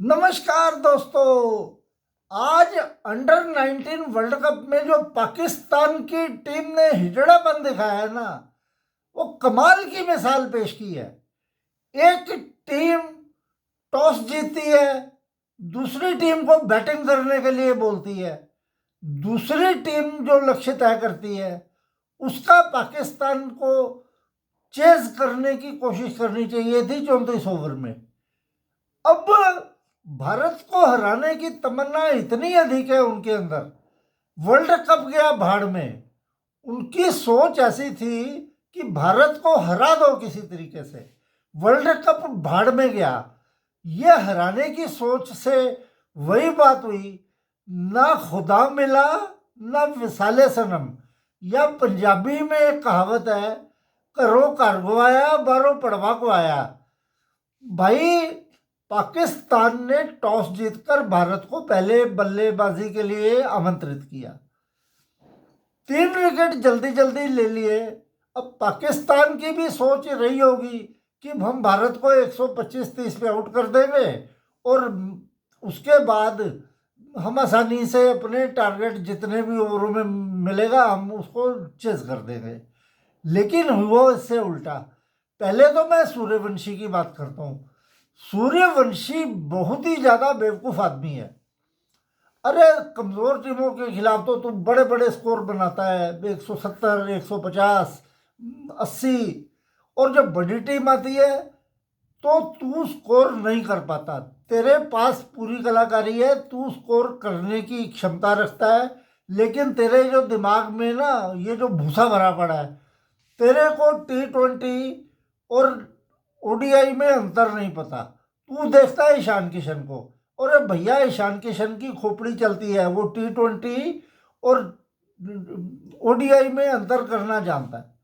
नमस्कार दोस्तों। आज अंडर 19 वर्ल्ड कप में जो पाकिस्तान की टीम ने हिजड़ापन दिखाया है ना, वो कमाल की मिसाल पेश की है। एक टीम टॉस जीतती है, दूसरी टीम को बैटिंग करने के लिए बोलती है। दूसरी टीम जो लक्ष्य तय करती है उसका पाकिस्तान को चेज करने की कोशिश करनी चाहिए थी 34 ओवर में। अब भारत को हराने की तमन्ना इतनी अधिक है उनके अंदर। वर्ल्ड कप गया भाड़ में, उनकी सोच ऐसी थी कि भारत को हरा दो किसी तरीके से। वर्ल्ड कप भाड़ में गया, ये हराने की सोच से वही बात हुई, ना खुदा मिला ना विसाले सनम। या पंजाबी में एक कहावत है, घरों घर को आया बाहरों पड़वा को आया। भाई, पाकिस्तान ने टॉस जीतकर भारत को पहले बल्लेबाजी के लिए आमंत्रित किया। 3 विकेट जल्दी जल्दी ले लिए। अब पाकिस्तान की भी सोच रही होगी कि हम भारत को 125-30 पे आउट कर देंगे और उसके बाद हम आसानी से अपने टारगेट जितने भी ओवरों में मिलेगा हम उसको चेज कर देंगे। लेकिन वो इससे उल्टा। पहले तो मैं सूर्यवंशी की बात करता हूँ। सूर्यवंशी बहुत ही ज्यादा बेवकूफ आदमी है। अरे, कमजोर टीमों के खिलाफ तो तुम बड़े बड़े स्कोर बनाता है, 170, 150, 80। और जब बड़ी टीम आती है तो तू स्कोर नहीं कर पाता। तेरे पास पूरी कलाकारी है, तू स्कोर करने की क्षमता रखता है, लेकिन तेरे जो दिमाग में ना ये जो भूसा भरा पड़ा है, तेरे को T20 और ओडीआई में अंतर नहीं पता। तू देखता है ईशान किशन को, और भैया ईशान किशन की खोपड़ी चलती है, वो T20 और ओडीआई में अंतर करना जानता है।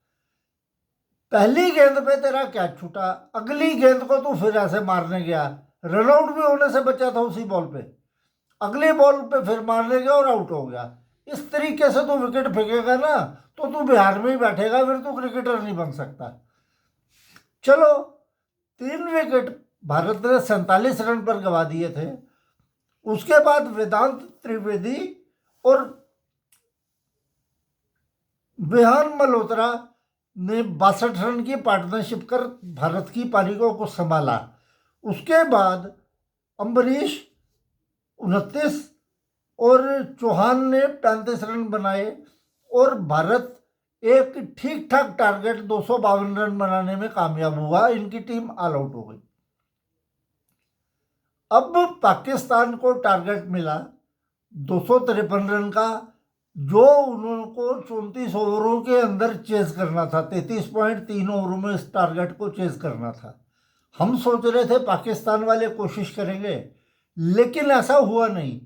पहली गेंद पे तेरा कैच छूटा, अगली गेंद को तू फिर ऐसे मारने गया, रनआउट भी होने से बचा था उसी बॉल पे। अगली बॉल पे फिर मारने गया और आउट हो गया। इस तरीके से तू विकेट फेंकेगा ना तो तू बिहार में ही बैठेगा, फिर तू क्रिकेटर नहीं बन सकता। चलो, 3 विकेट भारत ने 47 रन पर गवा दिए थे। उसके बाद वेदांत त्रिवेदी और विहान मल्होत्रा ने 62 रन की पार्टनरशिप कर भारत की पारी को संभाला। उसके बाद अंबरीश 29 और चौहान ने 35 रन बनाए और भारत एक ठीक ठाक टारगेट 252 रन बनाने में कामयाब हुआ। इनकी टीम ऑल आउट हो गई। अब पाकिस्तान को टारगेट मिला 253 रन का, जो उनको 34 ओवरों के अंदर चेज करना था। 33.3 ओवरों में इस टारगेट को चेज करना था। हम सोच रहे थे पाकिस्तान वाले कोशिश करेंगे, लेकिन ऐसा हुआ नहीं।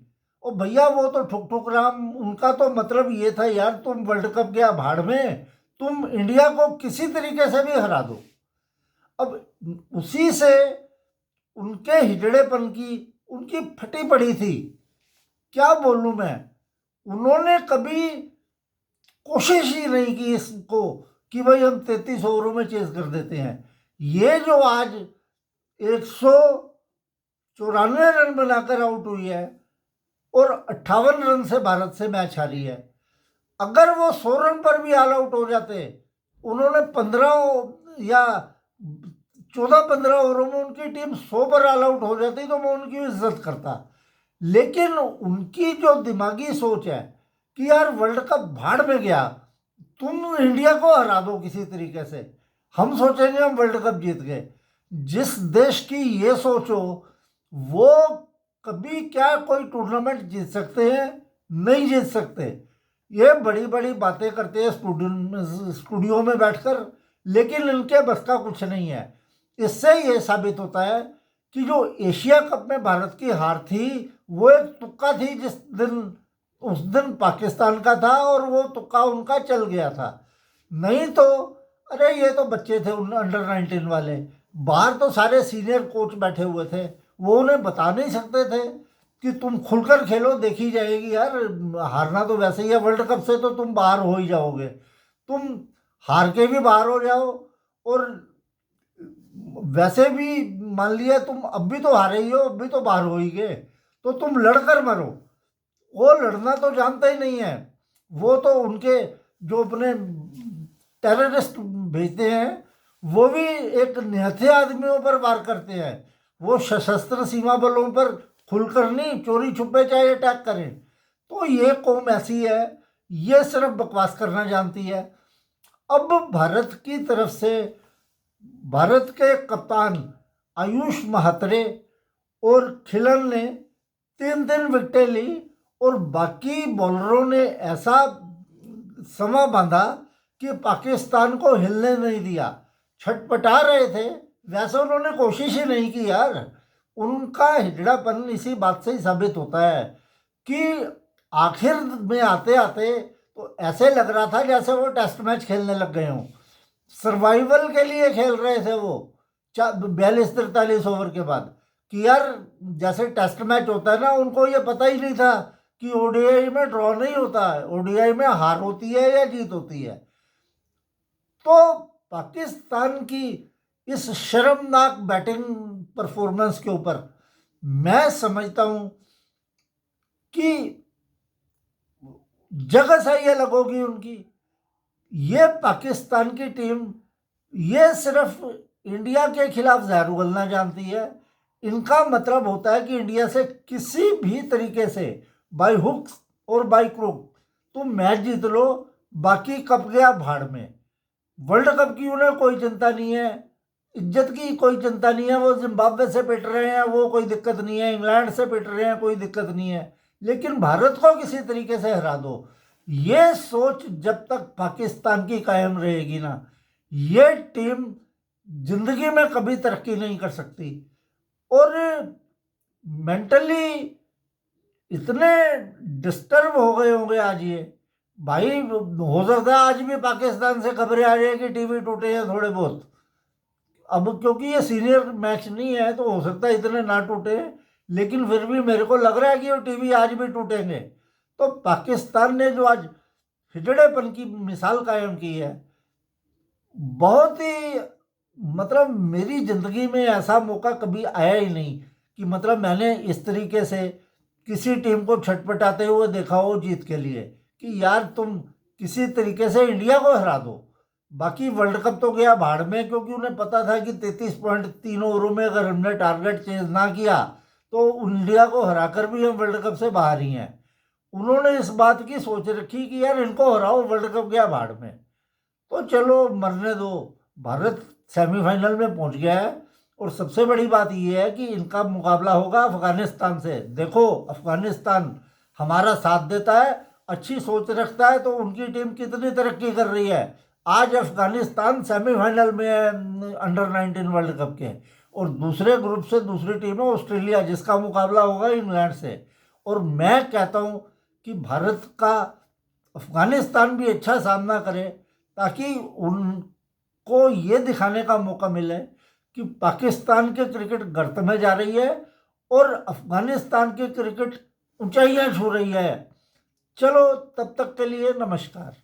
और भैया, वो तो ठुक ठुक राम, उनका तो मतलब ये था यार, तुम वर्ल्ड कप गया भाड़ में, तुम इंडिया को किसी तरीके से भी हरा दो। अब उसी से उनके हिजड़ेपन की उनकी फटी पड़ी थी। क्या बोलूं मैं, उन्होंने कभी कोशिश ही नहीं की इसको कि भाई हम 33 ओवरों में चेज कर देते हैं। ये जो आज 194 रन बनाकर आउट हुई है और 58 रन से भारत से मैच हारी है। अगर वो 100 रन पर भी ऑल आउट हो जाते, उन्होंने 15 या 14-15 ओवरों में उनकी टीम 100 पर ऑल आउट हो जाती तो मैं उनकी इज्जत करता। लेकिन उनकी जो दिमागी सोच है कि यार वर्ल्ड कप भाड़ में गया, तुम इंडिया को हरा दो किसी तरीके से, हम सोचेंगे हम वर्ल्ड कप जीत गए। जिस देश की ये सोच हो, वो कभी क्या कोई टूर्नामेंट जीत सकते हैं? नहीं जीत सकते। ये बड़ी बड़ी बातें करते हैं स्टूडियो में बैठकर, लेकिन इनके बस का कुछ नहीं है। इससे ये साबित होता है कि जो एशिया कप में भारत की हार थी वो एक तुक्का थी। उस दिन पाकिस्तान का था और वो तुक्का उनका चल गया था। नहीं तो अरे, ये तो बच्चे थे अंडर 19 वाले, बाहर तो सारे सीनियर कोच बैठे हुए थे, वो उन्हें बता नहीं सकते थे कि तुम खुलकर खेलो, देखी जाएगी यार, हारना तो वैसे ही है, वर्ल्ड कप से तो तुम बाहर हो ही जाओगे, तुम हार के भी बाहर हो जाओ और वैसे भी मान लिया तुम अब भी तो हारे ही हो, अब भी तो बाहर हो ही गए, तो तुम लड़कर मरो। वो लड़ना तो जानते ही नहीं है। वो तो उनके जो अपने टेररिस्ट भेजते हैं, वो भी एक निहत्थे आदमियों पर वार करते हैं। वो सशस्त्र सीमा बलों पर खुलकर नहीं, चोरी छुपे चाहे अटैक करें। तो ये कौम ऐसी है, ये सिर्फ बकवास करना जानती है। अब भारत की तरफ से भारत के कप्तान आयुष महात्रे और खिलन ने 3 विकेटें ली, और बाकी बॉलरों ने ऐसा समा बांधा कि पाकिस्तान को हिलने नहीं दिया। छटपटा रहे थे, वैसे उन्होंने कोशिश ही नहीं की यार। उनका हिजड़ापन इसी बात से ही साबित होता है कि आखिर में आते आते तो ऐसे लग रहा था जैसे वो टेस्ट मैच खेलने लग गए हों। सर्वाइवल के लिए खेल रहे थे वो 42-43 ओवर के बाद, कि यार जैसे टेस्ट मैच होता है ना, उनको ये पता ही नहीं था कि ओडीआई में ड्रॉ नहीं होता है, ओडीआई में हार होती है या जीत होती है। तो पाकिस्तान की इस शर्मनाक बैटिंग परफॉर्मेंस के ऊपर मैं समझता हूं कि जगह सही अलग होगी उनकी। ये पाकिस्तान की टीम ये सिर्फ इंडिया के खिलाफ जहर उगलना जानती है। इनका मतलब होता है कि इंडिया से किसी भी तरीके से बाय हुक और बाय क्रूक तुम मैच जीत लो, बाकी कप गया भाड़ में। वर्ल्ड कप की उन्हें कोई चिंता नहीं है, इज्जत की कोई चिंता नहीं है। वो जिम्बाब्वे से पिट रहे हैं, वो कोई दिक्कत नहीं है, इंग्लैंड से पिट रहे हैं, कोई दिक्कत नहीं है, लेकिन भारत को किसी तरीके से हरा दो। ये सोच जब तक पाकिस्तान की कायम रहेगी ना, ये टीम जिंदगी में कभी तरक्की नहीं कर सकती। और मेंटली इतने डिस्टर्ब हो गए होंगे आज ये भाई। हो सकता है आज भी पाकिस्तान से खबरें आ रही है कि टीवी टूटे हैं थोड़े बहुत। अब क्योंकि ये सीनियर मैच नहीं है तो हो सकता है इतने ना टूटे, लेकिन फिर भी मेरे को लग रहा है कि वो टीवी आज भी टूटेंगे। तो पाकिस्तान ने जो आज हिजड़ेपन की मिसाल कायम की है, बहुत ही मतलब मेरी ज़िंदगी में ऐसा मौका कभी आया ही नहीं कि मतलब मैंने इस तरीके से किसी टीम को छटपटाते हुए देखा हो जीत के लिए, कि यार तुम किसी तरीके से इंडिया को हरा दो। बाकी वर्ल्ड कप तो गया भाड़ में, क्योंकि उन्हें पता था कि 33.3 ओवरों में अगर हमने टारगेट चेंज ना किया तो इंडिया को हराकर भी हम वर्ल्ड कप से बाहर ही हैं। उन्होंने इस बात की सोच रखी कि यार इनको हराओ, वर्ल्ड कप गया भाड़ में, तो चलो मरने दो। भारत सेमीफाइनल में पहुंच गया है, और सबसे बड़ी बात यह है कि इनका मुकाबला होगा अफगानिस्तान से। देखो अफगानिस्तान हमारा साथ देता है, अच्छी सोच रखता है, तो उनकी टीम कितनी तरक्की कर रही है। आज अफगानिस्तान सेमीफाइनल में है अंडर-19 वर्ल्ड कप के, और दूसरे ग्रुप से दूसरी टीम है ऑस्ट्रेलिया, जिसका मुकाबला होगा इंग्लैंड से। और मैं कहता हूं कि भारत का अफगानिस्तान भी अच्छा सामना करे, ताकि उनको ये दिखाने का मौका मिले कि पाकिस्तान की क्रिकेट गर्त में जा रही है और अफगानिस्तान की क्रिकेट ऊंचाइयां छू रही है। चलो तब तक के लिए नमस्कार।